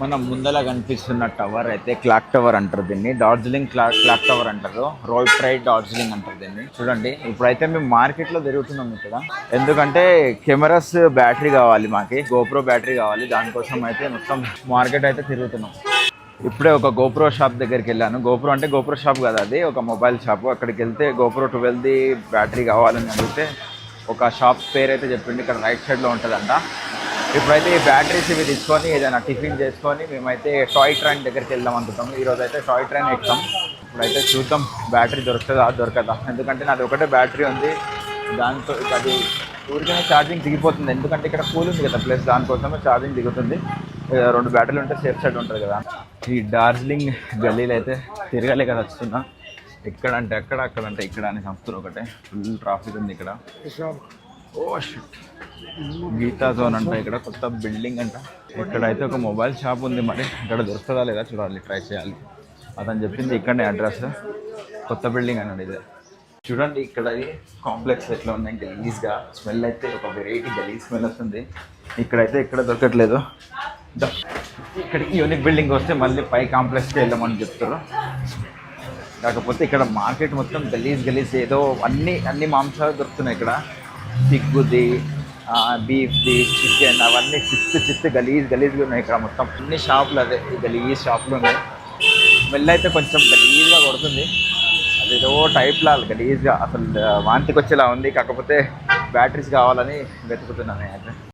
మనం ముందల కనిపిస్తున్న టవర్ అయితే క్లాక్ టవర్ అంటారు దీన్ని. డార్జిలింగ్ క్లాక్ టవర్ అంటారు. రోడ్ ట్రైడ్ డార్జిలింగ్ అంటారు దీన్ని. చూడండి ఇప్పుడైతే మేము మార్కెట్లో తిరుగుతున్నాం ఇక్కడ. ఎందుకంటే కెమెరాస్ బ్యాటరీ కావాలి, మాకి గోప్రో బ్యాటరీ కావాలి. దానికోసం అయితే మొత్తం మార్కెట్ అయితే తిరుగుతున్నాం. ఇప్పుడే ఒక గోప్రో షాప్ దగ్గరికి వెళ్ళాను. గోప్రో అంటే గోప్రో షాప్ కదా, అది ఒక మొబైల్ షాప్. అక్కడికి వెళ్తే గోప్రో 12ది బ్యాటరీ కావాలని అడిగితే ఒక షాప్ పేరు అయితే చెప్పింది. ఇక్కడ రైట్ సైడ్లో ఉంటుందంట. ఇప్పుడైతే ఈ బ్యాటరీస్ ఇవి తీసుకొని ఏదైనా టిఫిన్ చేసుకొని మేమైతే టాయ్ ట్రైన్ దగ్గరికి వెళ్దాం అనుకుంటాం. ఈరోజు అయితే టాయ్ ట్రైన్ ఎక్కుతాం. ఇప్పుడైతే చూద్దాం బ్యాటరీ దొరకదా. ఎందుకంటే నాది ఒకటే బ్యాటరీ ఉంది, దాంతో అది ఊరికనే ఛార్జింగ్ దిగిపోతుంది. ఎందుకంటే ఇక్కడ కూల్ ఉంది కదా ప్లస్, దానికోసమే ఛార్జింగ్ దిగుతుంది. 2 బ్యాటరీలు ఉంటే సేఫ్ సైడ్ ఉంటుంది కదా. ఈ డార్జిలింగ్ గల్లీలు అయితే తిరగలే కదా వస్తున్నా. ఎక్కడంటే అక్కడంటే ఇక్కడ అని సంస్థలు ఒకటే ఫుల్ ట్రాఫిక్ ఉంది ఇక్కడ. ఓ షిట్, గీతా జోన్ అంట. ఇక్కడ కొత్త బిల్డింగ్ అంట. ఇక్కడైతే ఒక మొబైల్ షాప్ ఉంది, మరి ఇక్కడ దొరుకుతుందా లేదా చూడాలి, ట్రై చేయాలి. అతను చెప్పింది ఇక్కడనే అడ్రస్, కొత్త బిల్డింగ్ అన్నాడు ఇదే. చూడండి ఇక్కడ కాంప్లెక్స్ ఎట్లా ఉన్నాయి గలీజ్గా. స్మెల్ అయితే ఒక వెరైటీ గలీజ్ స్మెల్ వస్తుంది. ఇక్కడైతే ఇక్కడ దొరకట్లేదు. ఇక్కడికి యూనిక్ బిల్డింగ్ వస్తే మళ్ళీ పై కాంప్లెక్స్కి వెళ్ళమని చెప్తారు. కాకపోతే ఇక్కడ మార్కెట్ మొత్తం గలీజ్ ఏదో అన్ని మాంసాలు దొరుకుతున్నాయి ఇక్కడ. పిగ్గుది, బీఫ్ది, చికెన్, అవన్నీ చిత్తు గలీజ్గా ఉన్నాయి ఇక్కడ మొత్తం. అన్ని షాపులు అదే ఈ గలీజ్ షాపులు ఉన్నాయి. స్మెల్ అయితే కొంచెం గలీజ్గా కొడుతుంది. అదేదో టైప్లా గలీజ్గా అసలు వాంతికి వచ్చేలా ఉంది. కాకపోతే బ్యాటరీస్ కావాలని వెతుకుతున్నాను అయితే.